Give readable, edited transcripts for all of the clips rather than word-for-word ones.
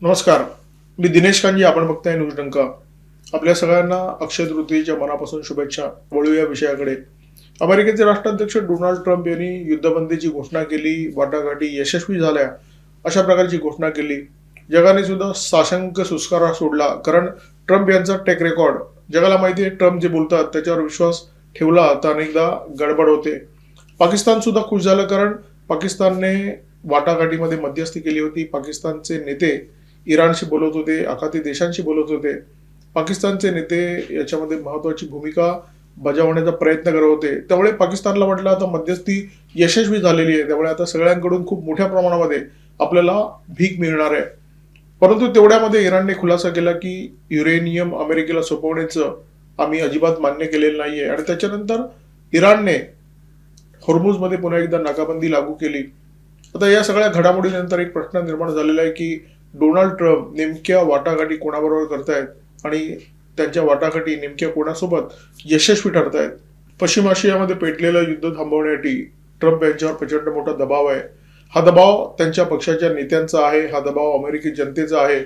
नमस्कार. मी दिनेश कांजी. आपण बघताय न्यूज डंका. आपल्या सगळ्यांना अक्षय तृतीयेच्या मनापासून शुभेच्छा. वळू या विषयाकडे. अमेरिकेचे राष्ट्राध्यक्ष डोनाल्ड ट्रम्प यांनी युद्धबंदीची घोषणा केली. वाटाघाटी यशस्वी झाल्या अशा प्रकारची घोषणा केली. जगाने सुद्धा साशंक सुस्कारा सोडला, कारण ट्रम्प यांचा टेक रेकॉर्ड जगाला माहिती आहे. ट्रम्प जे बोलतात त्याच्यावर विश्वास ठेवला तर अनेकदा गडबड होते. पाकिस्तान सुद्धा खुश झालं, कारण पाकिस्तानने वाटाघाटीमध्ये मध्यस्थी केली होती. पाकिस्तानचे नेते इराणशी बोलत होते, आखाती देशांशी बोलत होते. पाकिस्तानचे नेते याच्यामध्ये महत्वाची भूमिका बजावण्याचा प्रयत्न करत होते. त्यामुळे पाकिस्तानला म्हटलं आता मध्यस्थी यशस्वी झालेली आहे, त्यामुळे आता सगळ्यांकडून खूप मोठ्या प्रमाणामध्ये आपल्याला भीक मिळणार आहे. परंतु तेवढ्यामध्ये इराणने खुलासा केला की युरेनियम अमेरिकेला सोपवण्याचं आम्ही अजिबात मान्य केलेलं नाहीये. आणि त्याच्यानंतर इराणने होर्मुझमध्ये पुन्हा एकदा नाकाबंदी लागू केली. आता या सगळ्या घडामोडीनंतर एक प्रश्न निर्माण झालेला आहे की डोनाल्ड ट्रम्प नेमक्या वाटाघाटी कोणाबरोबर करतायत आणि त्यांच्या वाटाघाटी नेमक्या कोणासोबत यशस्वी ठरतायत. पश्चिम आशियामध्ये पेटलेलं युद्ध थांबवण्यासाठी ट्रम्प यांच्यावर प्रचंड मोठा दबाव आहे. हा दबाव त्यांच्या पक्षाच्या नेत्यांचा आहे, हा दबाव अमेरिकी जनतेचा आहे.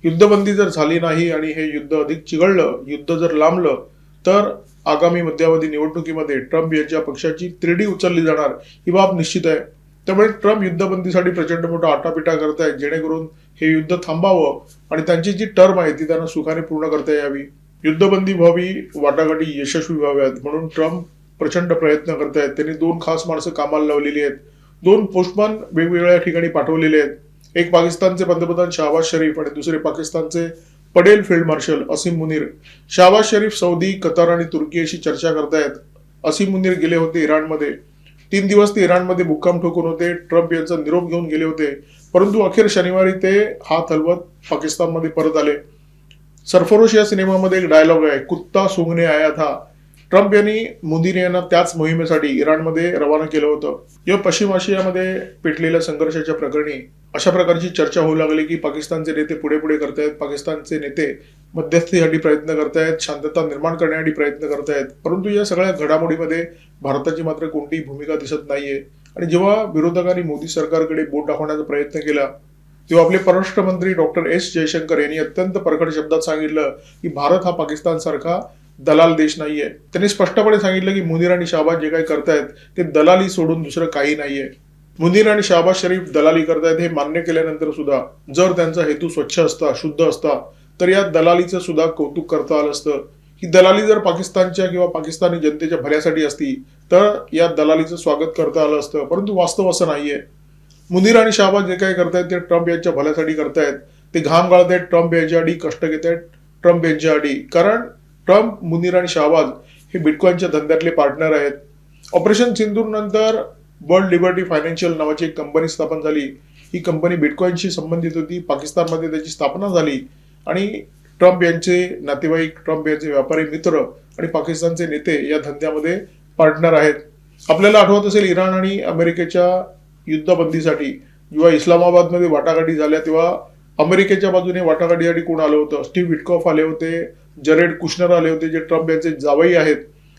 युद्धबंदी जर झाली नाही आणि हे युद्ध अधिक चिघळलं, युद्ध जर लांबलं, तर आगामी मध्यावधी निवडणुकीमध्ये ट्रम्प यांच्या पक्षाची तिरडी उचलली जाणार ही बाब निश्चित आहे. त्यामुळे ट्रम्प युद्धबंदीसाठी प्रचंड मोठा आटापिटा करतायत, जेणेकरून हे युद्ध थांबावं आणि त्यांची जी टर्म आहे ती त्यांना सुखाने पूर्ण करता यावी, युद्धबंदी व्हावी, वाटाघाटी यशस्वी व्हाव्यात, म्हणून ट्रम्प प्रचंड प्रयत्न करतायत. त्यांनी 2 खास माणसं कामाला लावलेली आहेत. 2 पोस्टमन वेगवेगळ्या ठिकाणी पाठवलेले आहेत. एक पाकिस्तानचे पंतप्रधान शहबाज शरीफ आणि दुसरे पाकिस्तानचे पडेल फील्ड मार्शल असीम मुनीर. शहबाज शरीफ सौदी, कतार आणि तुर्कीशी चर्चा करतायत. असीम मुनीर गेले होते इराणमध्ये. 3 दिवस ते इराणमध्ये मुक्काम ठोकून होते. ट्रम्प यांचा निरोप घेऊन गेले होते, परंतु अखेर शनिवारी ते हात हलवत पाकिस्तानमध्ये परत आले. सरफरोश या सिनेमामध्ये एक डायलॉग आहे, कुत्ता सूंघने आया था. ट्रम्प यांनी मुनीर यांना त्याच मोहिमेसाठी इराणमध्ये रवाना केलं होतं. या पश्चिम आशियामध्ये पेटलेल्या संघर्षाच्या प्रकरणी अशा प्रकारची चर्चा होऊ लागली की पाकिस्तानचे नेते पुढे पुढे करतायत, पाकिस्तानचे नेते मध्यस्थीसाठी प्रयत्न करतायत, शांतता निर्माण करण्यासाठी प्रयत्न करतायत. परंतु या सगळ्या घडामोडीमध्ये भारताची मात्र कोणतीही भूमिका दिसत नाहीये. आणि जेव्हा विरोधकांनी मोदी सरकारकडे बोट दाखवण्याचा प्रयत्न केला, तेव्हा आपले परराष्ट्र मंत्री डॉक्टर एस जयशंकर यांनी अत्यंत परखड शब्दात सांगितलं की भारत हा पाकिस्तान सारखा दलाल देश नाहीये. त्यांनी स्पष्टपणे सांगितलं की मुनीर आणि शहबाज जे काही करतायत ते दलाली सोडून दुसरं काही नाहीये. मुनीर आणि शहबाज शरीफ दलाली करतायत हे मान्य केल्यानंतर सुद्धा जर त्यांचा हेतू स्वच्छ असता, शुद्ध असता, तर या दलालीचं सुद्धा कौतुक करता आलं असतं. ही दलाली जर पाकिस्तानच्या किंवा पाकिस्तानी जनतेच्या भल्यासाठी असती तर या दलालीचं स्वागत करता आलं असतं. परंतु वास्तव असं नाहीये. मुनीर आणि शहबाज जे काही करतायत ते ट्रम्प यांच्या भल्यासाठी करतायत. ते घाम गाळतायत ट्रम्प यांच्यासाठी, कष्ट घेत आहेत ट्रम्प यांच्यासाठी. कारण ट्रम्प, मुनीर आणि शहबाज हे बिटकॉइनच्या धंद्यातले पार्टनर आहेत. ऑपरेशन सिंदूर नंतर वर्ल्ड लिबर्टी फायनान्शियल नावाची एक कंपनी स्थापन झाली. ही कंपनी बिटकॉइनशी संबंधित होती. पाकिस्तानमध्ये त्याची स्थापना झाली आणि ट्रम्प यांचे नातेवाईक, ट्रम्प यांचे व्यापारी मित्र आणि पाकिस्तानचे नेते या धंद्यामध्ये पार्टनर आहेत. आपल्याला आठवत असेल इराण आणि अमेरिकेच्या युद्धबंदीसाठी जेव्हा इस्लामाबादमध्ये वाटाघाटी झाल्या, तेव्हा अमेरिकेच्या बाजूने वाटाघाटीसाठी कोण आलं होतं? स्टीव्ह विटकॉफ आले होते, जरेड कुशनर आले होते, जे ट्रम्प यांचे जावई आहेत.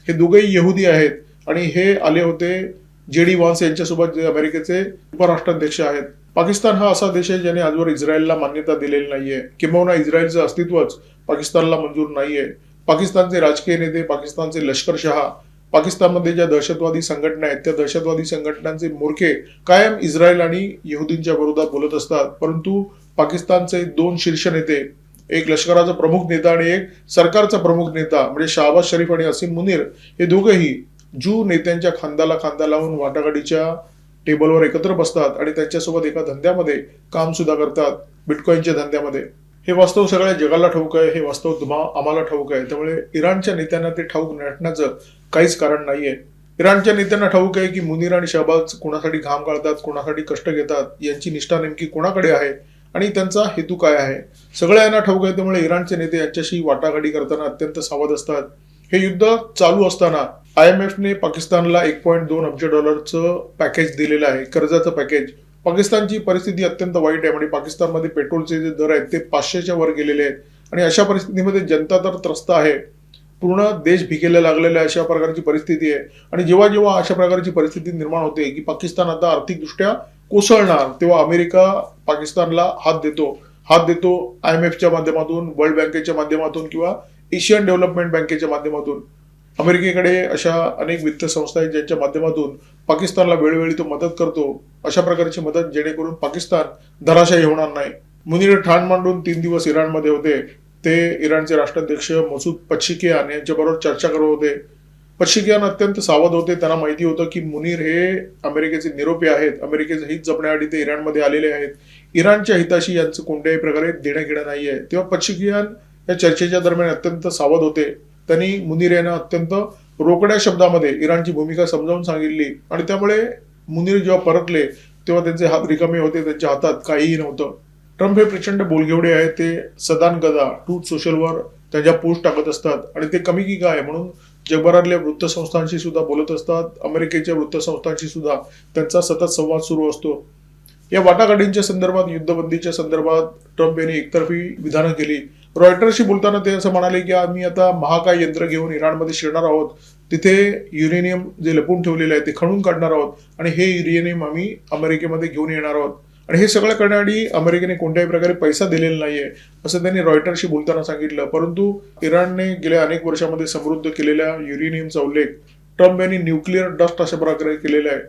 हे दोघेही यहुदी आहेत आणि हे आले होते JD व्हान्स यांच्यासोबत, जे अमेरिकेचे उपराष्ट्राध्यक्ष आहेत. पाकिस्तान हा असा देश आहे ज्याने आजवर इस्रायलला मान्यता दिलेली नाहीये, किंबहुना इस्रायलचं अस्तित्वच पाकिस्तानला मंजूर नाहीये. पाकिस्तानचे राजकीय नेते, पाकिस्तानचे लष्करशहा, पाकिस्तानमध्ये ज्या दहशतवादी संघटना आहेत त्या दहशतवादी संघटनांचे मोर्खे कायम इस्रायल आणि यहुदींच्या विरोधात बोलत असतात. परंतु पाकिस्तानचे 2 शीर्ष नेते, एक लष्कराचा प्रमुख नेता आणि एक सरकारचा प्रमुख नेता म्हणजे शहबाज शरीफ आणि असीम मुनीर, हे दोघेही ज्यू नेत्यांच्या खांद्याला खांदा लावून वाटाघाटीच्या टेबलवर एकत्र बसतात आणि त्यांच्यासोबत एका धंद्यामध्ये काम सुद्धा करतात, बिटकॉइनच्या धंद्यामध्ये. हे वास्तव सगळ्या जगाला ठाऊक आहे, हे वास्तव आम्हाला ठाऊक आहे. त्यामुळे इराणच्या नेत्यांना ते ठाऊक नसण्याचं काहीच कारण नाहीये. इराणच्या नेत्यांना ठाऊक आहे की मुनीर आणि शहबाज कोणासाठी घाम गाळतात, कोणासाठी कष्ट घेतात, यांची निष्ठा नेमकी कोणाकडे आहे आणि त्यांचा हेतू काय आहे, सगळं यांना ठाऊक आहे. त्यामुळे इराणचे नेते यांच्याशी वाटाघाटी करताना अत्यंत सावध असतात. हे युद्ध चालू असताना IMFने पाकिस्तानला $1.2 अब्ज पॅकेज दिलेलं आहे, कर्जाचं पॅकेज. पाकिस्तानची परिस्थिती अत्यंत वाईट आहे. म्हणजे पाकिस्तानमध्ये पेट्रोलचे जे दर आहेत ते 500च्या वर गेलेले आहेत आणि अशा परिस्थितीमध्ये जनता तर त्रस्त आहे. पूर्ण देश भिकेला लागलेला अशा प्रकारची परिस्थिती आहे. आणि जेव्हा जेव्हा अशा प्रकारची परिस्थिती निर्माण होते की पाकिस्तान आता आर्थिकदृष्ट्या कोसळणार, तेव्हा अमेरिका पाकिस्तानला हात देतो. हात देतो IMFच्या माध्यमातून, वर्ल्ड बँकेच्या माध्यमातून किंवा एशियन डेव्हलपमेंट बँकेच्या माध्यमातून. अमेरिकेकडे अशा अनेक वित्त संस्था आहेत ज्यांच्या माध्यमातून पाकिस्तानला वेळोवेळी तो मदत करतो. अशा प्रकारची मदत जेणेकरून पाकिस्तान धराशायी होणार नाही. मुनीर ठाण मांडून 3 दिवस इराणमध्ये होते. ते इराणचे राष्ट्राध्यक्ष मसूद पझेश्कियान यांच्याबरोबर चर्चा करत होते. पझेश्कियान अत्यंत सावध होते. त्यांना माहिती होतं की मुनीर हे अमेरिकेचे निरोपी आहेत. अमेरिकेचे हित जपण्यासाठी ते इराणमध्ये आलेले आहेत. इराणच्या हिताशी यांचं कोणत्याही प्रकारे देणं घेणं नाहीये. तेव्हा पझेश्कियान या चर्चेच्या दरम्यान अत्यंत सावध होते. त्यांनी मुनीर यांना अत्यंत रोकड्या शब्दामध्ये इराणची भूमिका समजावून सांगितली आणि त्यामुळे मुनीर जेव्हा परतले तेव्हा त्यांचे हात रिकामे होते. त्यांच्या हातात काहीही नव्हतं. ट्रम्प हे प्रचंड बोलगेवडे आहेत. ते सदान गदा ट्रूथ सोशलवर त्यांच्या पोस्ट टाकत असतात आणि ते कमी की काय म्हणून जगभरातल्या वृत्तसंस्थांशी सुद्धा बोलत असतात. अमेरिकेच्या वृत्तसंस्थांशी सुद्धा त्यांचा सतत संवाद सुरू असतो. या वाटाघाटींच्या संदर्भात, युद्धबंदीच्या संदर्भात ट्रम्प यांनी एकतर्फी विधानं केली. रॉयटर्सशी बोलताना ते असं म्हणाले की आम्ही आता महाकाय यंत्र घेऊन इराणमध्ये शिरणार आहोत. तिथे युरेनियम जे लपून ठेवलेलं आहे ते खणून काढणार आहोत आणि हे युरेनियम आम्ही अमेरिकेमध्ये घेऊन येणार आहोत. आणि हे सगळं करण्यासाठी अमेरिकेने कोणत्याही प्रकारे पैसा दिलेला नाहीये असं त्यांनी रॉयटर्सशी बोलताना सांगितलं. परंतु इराणने गेल्या अनेक वर्षामध्ये समृद्ध केलेल्या युरेनियमचा उल्लेख ट्रम्प यांनी न्यूक्लिअर डस्ट अशा प्रकारे केलेला आहे.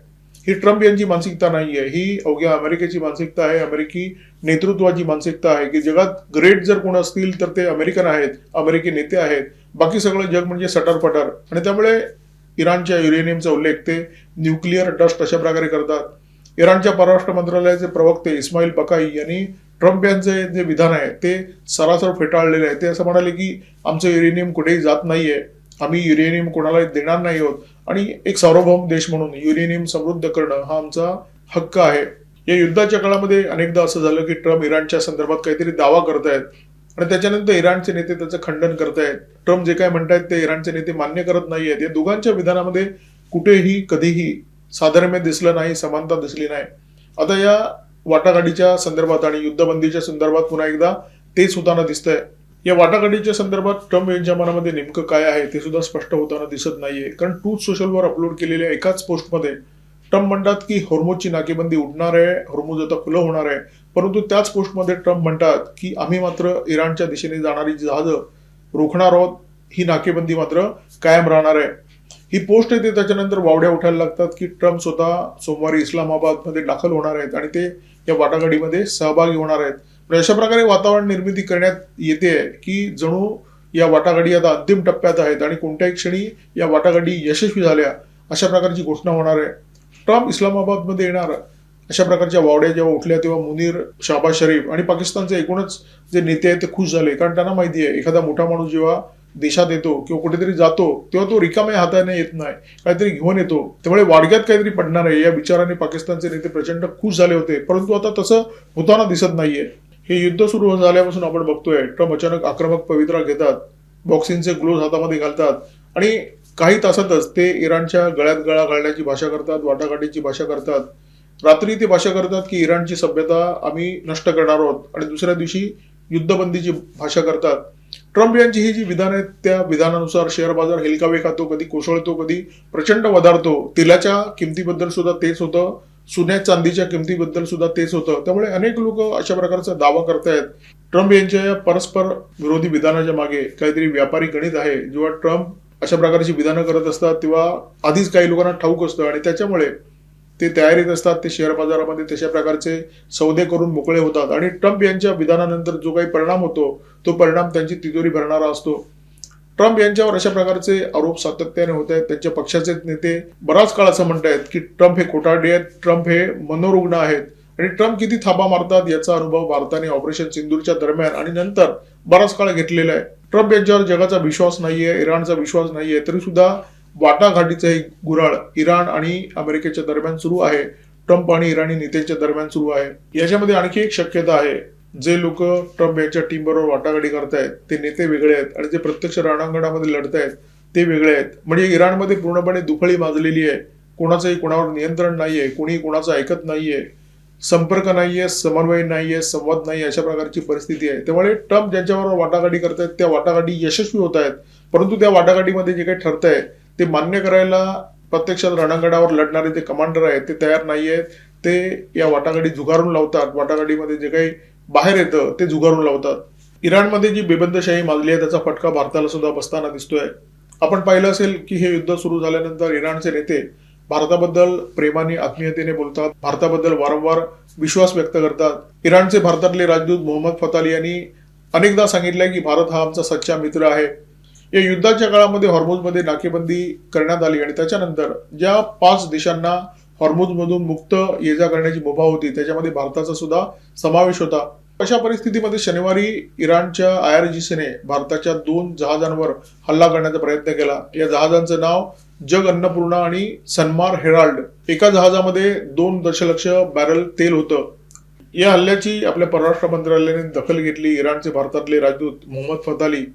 ही ट्रम्प यांची मानसिकता नाहीये. ही अवघ्या अमेरिकेची मानसिकता आहे. अमेरिकी नेतृत्वाची मानसिकता आहे की जगात ग्रेट जर कोण असतील तर ते अमेरिकन आहेत, अमेरिकी नेते आहेत. बाकी सगळं जग म्हणजे सटरफटर. आणि त्यामुळे इराणच्या युरेनियमचा उल्लेख ते न्यूक्लिअर डस्ट अशा प्रकारे करतात. इराणच्या परराष्ट्र मंत्रालयाचे प्रवक्ते इस्माईल बकाई यांनी ट्रम्प यांचे जे विधान आहे ते सरासर फेटाळलेले आहे. ते असं म्हणाले की आमचं युरेनियम कुठेही जात नाहीये, आम्ही युरेनियम कोणाला देणार नाही आहोत आणि एक सार्वभौम देश म्हणून युरेनियम समृद्ध करणं हा आमचा हक्क आहे. या युद्धाच्या काळामध्ये अनेकदा असं झालं की ट्रम्प इराणच्या संदर्भात काहीतरी दावा करतायत आणि त्याच्यानंतर इराणचे नेते त्याचं खंडन करतायत. ट्रम्प जे काय म्हणतायत ते इराणचे नेते मान्य करत नाहीयेत. या दोघांच्या विधानामध्ये कुठेही कधीही साधर्म्य दिसलं नाही, समानता दिसली नाही. आता या वाटाघाटीच्या संदर्भात आणि युद्धबंदीच्या संदर्भात पुन्हा एकदा तेच होताना दिसतंय. या वाटाघाटीच्या संदर्भात ट्रम्प यांच्या मनामध्ये नेमकं काय आहे ते सुद्धा स्पष्ट होताना दिसत नाहीये. कारण ट्रूथ सोशलवर अपलोड केलेल्या एकाच पोस्टमध्ये ट्रम्प म्हणतात की होर्मुझची नाकेबंदी उडणार आहे, होर्मुझ आता खुलं होणार आहे. परंतु त्याच पोस्टमध्ये ट्रम्प म्हणतात की आम्ही मात्र इराणच्या दिशेने जाणारी जहाजं रोखणार आहोत. ही नाकेबंदी मात्र कायम राहणार आहे. ही पोस्ट येते त्याच्यानंतर वावड्या उठायला लागतात की ट्रम्प स्वतः सोमवारी इस्लामाबादमध्ये दाखल होणार आहेत आणि ते या वाटाघाटीमध्ये सहभागी होणार आहेत. अशा प्रकारे वातावरण निर्मिती करण्यात येते की जणू या वाटाघाटी आता अंतिम टप्प्यात आहेत आणि कोणत्याही क्षणी या वाटाघाटी यशस्वी झाल्या अशा प्रकारची घोषणा होणार आहे. ट्रम्प इस्लामाबादमध्ये येणार अशा प्रकारच्या वावड्या जेव्हा उठल्या तेव्हा मुनीर, शहबाज शरीफ आणि पाकिस्तानचे एकूणच जे नेते आहेत ते खुश झाले. कारण त्यांना माहिती आहे एखादा मोठा माणूस जेव्हा देशात येतो किंवा कुठेतरी जातो तेव्हा तो रिकाम्या हाताने येत नाही, काहीतरी घेऊन येतो. त्यामुळे वाडग्यात काहीतरी पडणार आहे या विचाराने पाकिस्तानचे नेते प्रचंड खुश झाले होते. परंतु आता तसं होताना दिसत नाहीये. हे युद्ध सुरू झाल्यापासून आपण बघतोय ट्रम्प अचानक आक्रमक पवित्रा घेतात, बॉक्सिंगचे ग्लोव्ह हातामध्ये घालतात आणि काही तासातच ते इराणच्या गळ्यात गळा घालण्याची भाषा करतात, वाटाघाटीची भाषा करतात. रात्री ते भाषा करतात की इराणची सभ्यता आम्ही नष्ट करणार आहोत आणि दुसऱ्या दिवशी युद्धबंदीची भाषा करतात. ट्रम्प यांची ही जी विधान आहेत त्या विधानानुसार शेअर बाजार हेलकावे खातो, कधी कोसळतो, कधी प्रचंड वधारतो. तेलाच्या किमतीबद्दल सुद्धा तेच होतं, सोन्या चांदीच्या किमतीबद्दल सुद्धा तेच होतं. त्यामुळे अनेक लोक अशा प्रकारचा दावा करतायत. ट्रम्प यांच्या या परस्पर विरोधी विधानाच्या मागे काहीतरी व्यापारी गणित आहे. जेव्हा ट्रम्प अशा प्रकारची विधानं करत असतात तेव्हा आधीच काही लोकांना ठाऊक असतं आणि त्याच्यामुळे ते तयारीत असतात. ते शेअर बाजारामध्ये तशा प्रकारचे सौदे करून मोकळे होतात आणि ट्रम्प यांच्या विधानानंतर जो काही परिणाम होतो तो परिणाम त्यांची तिजोरी भरणारा असतो. ट्रम्प यांच्यावर अशा प्रकारचे आरोप सातत्याने होत आहेत. त्यांच्या पक्षाचे नेते बराच काळ असं म्हणतायत की ट्रम्प हे खोटारडे आहेत, ट्रम्प हे मनोरुग्ण आहेत आणि ट्रम्प किती थापा मारतात याचा अनुभव भारताने ऑपरेशन सिंदूरच्या दरम्यान आणि नंतर बराच काळ घेतलेला आहे. ट्रम्प यांच्यावर जगाचा विश्वास नाहीये, इराणचा विश्वास नाहीये, तरी सुद्धा वाटाघाटीचं हे गुऱ्हाळ इराण आणि अमेरिकेच्या दरम्यान सुरू आहे, ट्रम्प आणि इराणी नेत्यांच्या दरम्यान सुरू आहे. याच्यामध्ये आणखी एक शक्यता आहे, जे लोक ट्रम्प यांच्या टीम बरोबर वाटाघाटी करतायत ते नेते वेगळे आहेत आणि जे प्रत्यक्ष रणांगणामध्ये लढतायत ते वेगळे आहेत. म्हणजे इराणमध्ये पूर्णपणे दुफळी माजलेली आहे. कोणाचंही कोणावर नियंत्रण नाहीये, कोणी कोणाचं ऐकत नाहीये, संपर्क नाहीये, समन्वय नाहीये, संवाद नाही, अशा प्रकारची परिस्थिती आहे. त्यामुळे ट्रम्प ज्यांच्याबरोबर वाटाघाटी करतायत त्या वाटाघाटी यशस्वी होत आहेत. परंतु त्या वाटाघाटीमध्ये जे काही ठरतंय ते मान्य करायला प्रत्यक्षात रणांगणावर लढणारे जे कमांडर आहेत ते तयार नाहीयेत. ते या वाटाघाटी झुगारून लावतात. वाटाघाटीमध्ये जे काही बाहेर येतं ते झुगारून लावतात. इराणमध्ये जी बेबंदशाही माजली आहे त्याचा फटका भारताला सुद्धा बसताना दिसतोय. आपण पाहिलं असेल की हे युद्ध सुरू झाल्यानंतर इराणचे नेते भारताबद्दल प्रेमाने आत्मीयतेने बोलतात, भारताबद्दल वारंवार विश्वास व्यक्त करतात. इराणचे भारतातले राजदूत मोहम्मद फताली यांनी अनेकदा सांगितलंय की भारत हा आमचा सच्चा मित्र आहे. या युद्धाच्या काळामध्ये हॉर्मुझमध्ये नाकेबंदी करण्यात आली आणि त्याच्यानंतर ज्या 5 देशांना हॉर्मुझमधून मुक्त ये जा करण्याची मुभा होती त्याच्यामध्ये भारताचा सुद्धा समावेश होता. अशा परिस्थितीमध्ये शनिवारी इराणच्या IRGCने भारताच्या 2 जहाजांवर हल्ला करण्याचा प्रयत्न केला. या जहाजांचं नाव जग अन्नपूर्णा आणि सन्मार हेराल्ड. एका जहाजामध्ये 2 दशलक्ष बॅरल तेल होतं. या हल्ल्याची आपल्या परराष्ट्र मंत्रालयाने दखल घेतली. इराणचे भारतातले राजदूत मोहम्मद फताली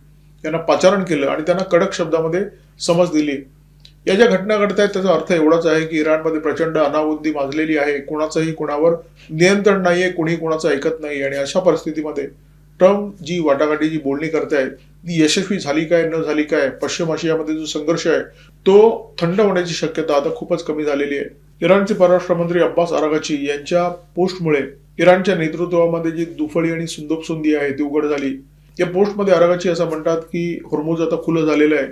यांना पाचारण केलं आणि त्यांना कडक शब्दामध्ये समज दिली. या ज्या घटना घडत आहेत त्याचा अर्थ एवढाच आहे की इराणमध्ये प्रचंड अनाबुद्धी माजलेली आहे. कोणाचंही कोणावर नियंत्रण नाहीये, कोणी कोणाचं ऐकत नाही. आणि अशा परिस्थितीमध्ये ट्रम्प जी वाटाघाटीची बोलणी करतायत ती यशस्वी झाली काय न झाली काय, पश्चिम आशियामध्ये जो संघर्ष आहे तो थंड होण्याची शक्यता आता खूपच कमी झालेली आहे. इराणचे परराष्ट्र मंत्री अब्बास आराघची यांच्या पोस्टमुळे इराणच्या नेतृत्वामध्ये जी दुफळी आणि सुंदोपसुंदी आहे ती उघड झाली. या पोस्टमध्ये आराघची असं म्हणतात की हॉर्मुझ आता खुलं झालेलं आहे.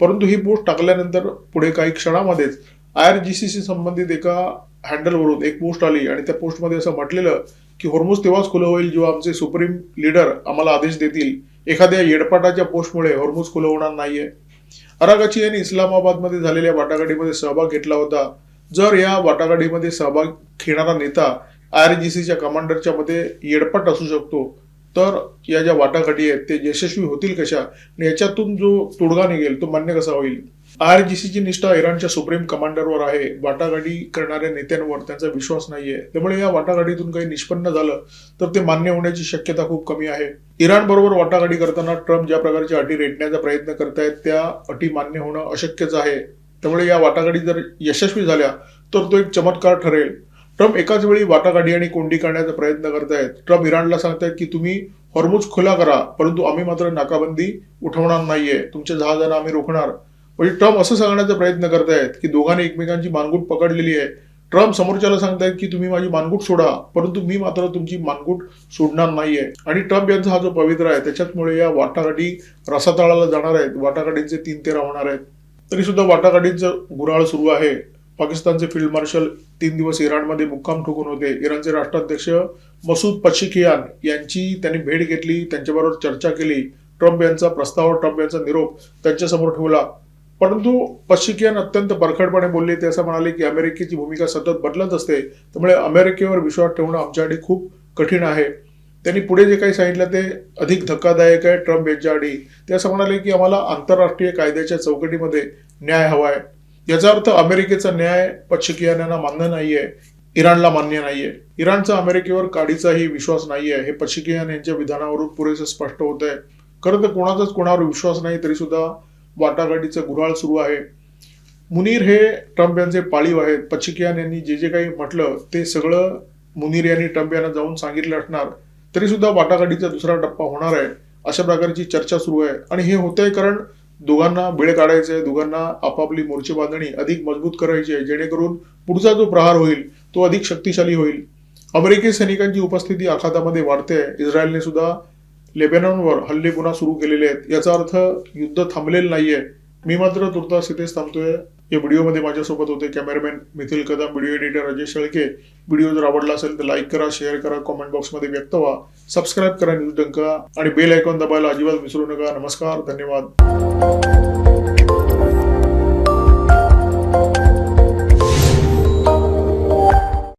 परंतु ही पोस्ट टाकल्यानंतर पुढे काही क्षणामध्येच IRGC संबंधित एका हँडलवरून एक पोस्ट आली आणि त्या पोस्टमध्ये असं म्हटलेलं की हॉर्मुझ तेव्हाच खुलं होईल जेव्हा आमचे सुप्रीम लीडर आम्हाला आदेश देतील. एखाद्या येडपाटाच्या पोस्टमुळे हॉर्मुझ खुलं होणार नाहीये. आराघची यांनी इस्लामाबादमध्ये झालेल्या वाटाघाटीमध्ये सहभाग घेतला होता. जर या वाटाघाटीमध्ये सहभाग घेणारा नेता IRGCच्या कमांडरच्या मध्ये येडपाट असू शकतो तर या ज्या वाटाघाटी आहेत ते यशस्वी होतील कशा आणि याच्यातून जो तोडगा निघेल तो मान्य कसा होईल. IRGCची निष्ठा इराणच्या सुप्रीम कमांडरवर आहे. वाटाघाटी करणाऱ्या नेत्यांवर त्यांचा विश्वास नाहीये. त्यामुळे या वाटाघाटीतून काही निष्पन्न झालं तर ते मान्य होण्याची शक्यता खूप कमी आहे. इराण बरोबर वाटाघाटी करताना ट्रम्प ज्या प्रकारच्या अटी रेटण्याचा प्रयत्न करतायत त्या अटी मान्य होणं अशक्यच आहे. त्यामुळे या वाटाघाटी जर यशस्वी झाल्या तर तो एक चमत्कार ठरेल. ट्रम्प एकाच वेळी वाटाघाटी आणि कोंडी करण्याचा प्रयत्न करतायत. ट्रम्प इराणला सांगतायत की तुम्ही हॉर्मुझ खुला करा परंतु आम्ही मात्र नाकाबंदी उठवणार नाहीये, तुमच्या जहाजांना आम्ही रोखणार. म्हणजे ट्रम्प असं सांगण्याचा प्रयत्न करतायत की दोघांनी एकमेकांची मानगूट पकडलेली आहे. ट्रम्प समोरच्याला सांगतायत की तुम्ही माझी मानगूट सोडा परंतु मी मात्र तुमची मानगूट सोडणार नाहीये. आणि ट्रम्प यांचा हा जो पवित्रा आहे त्याच्यामुळे या वाटाघाटी रसातळाला जाणार आहेत. वाटाघाटींचे 3 तेरा होणार आहेत. तरी सुद्धा वाटाघाटींचं गुऱ्हाळ सुरू आहे. पाकिस्तानचे फील्ड मार्शल 3 दिवस इराणमध्ये मुक्काम ठोकून होते. इराणचे राष्ट्राध्यक्ष मसूद पझेशिकियान यांची त्यांनी भेट घेतली, त्यांच्याबरोबर चर्चा केली. ट्रम्प यांचा प्रस्ताव, ट्रम्प यांचा निरोप त्यांच्यासमोर ठेवला. परंतु पझेशिकियान अत्यंत परखडपणे बोलले. ते असं म्हणाले की अमेरिकेची भूमिका सतत बदलत असते त्यामुळे अमेरिकेवर विश्वास ठेवणं आमच्यासाठी खूप कठीण आहे. त्यांनी पुढे जे काही सांगितलं ते अधिक धक्कादायक आहे. ट्रम्प यांच्यासाठी ते असं म्हणाले की आम्हाला आंतरराष्ट्रीय कायद्याच्या चौकटीमध्ये न्याय हवा आहे. याचा अर्थ अमेरिकेचा न्याय पझेशिकियान यांना मान्य नाहीये, इराणला मान्य नाहीये. इराणचा अमेरिकेवर काडीचाही विश्वास नाहीये हे पझेशिकियान यांच्या विधानावरून पुरेसे स्पष्ट होत आहे. खरं तर कोणाचाच कोणावर विश्वास नाही तरी सुद्धा वाटाघाटीचं गुऱ्हाळ सुरू आहे. मुनीर हे ट्रम्प यांचे पाळीव आहेत. पझेशिकियान यांनी जे जे काही म्हटलं ते सगळं मुनीर यांनी ट्रम्प यांना जाऊन सांगितलं असणार. तरी सुद्धा वाटाघाटीचा दुसरा टप्पा होणार आहे अशा प्रकारची चर्चा सुरू आहे. आणि हे होतंय कारण दोघांना बेळ काढायचंय, दोघांना आपापली मोर्चे बांधणी अधिक मजबूत करायची आहे जेणेकरून पुढचा जो प्रहार होईल तो अधिक शक्तिशाली होईल. अमेरिकी सैनिकांची उपस्थिती आखातामध्ये वाढते. इस्रायलने सुद्धा लेबनॉनवर हल्ले पुन्हा सुरू केलेले आहेत. याचा अर्थ युद्ध थांबलेलं नाहीये. मी मात्र तुर्तास इथेच थांबतोय. या व्हिडिओमध्ये माझ्यासोबत होते cameraman methyl Kadam, video editor Ajay Shelke. Video जर आवडला असेल तर लाईक करा, शेअर करा, कॉमेंट बॉक्समध्ये व्यक्त व्हा, सबस्क्राईब करा न्यूज डंका आणि बेल आयकॉन दाबायला अजिबात विसरू नका. नमस्कार, धन्यवाद.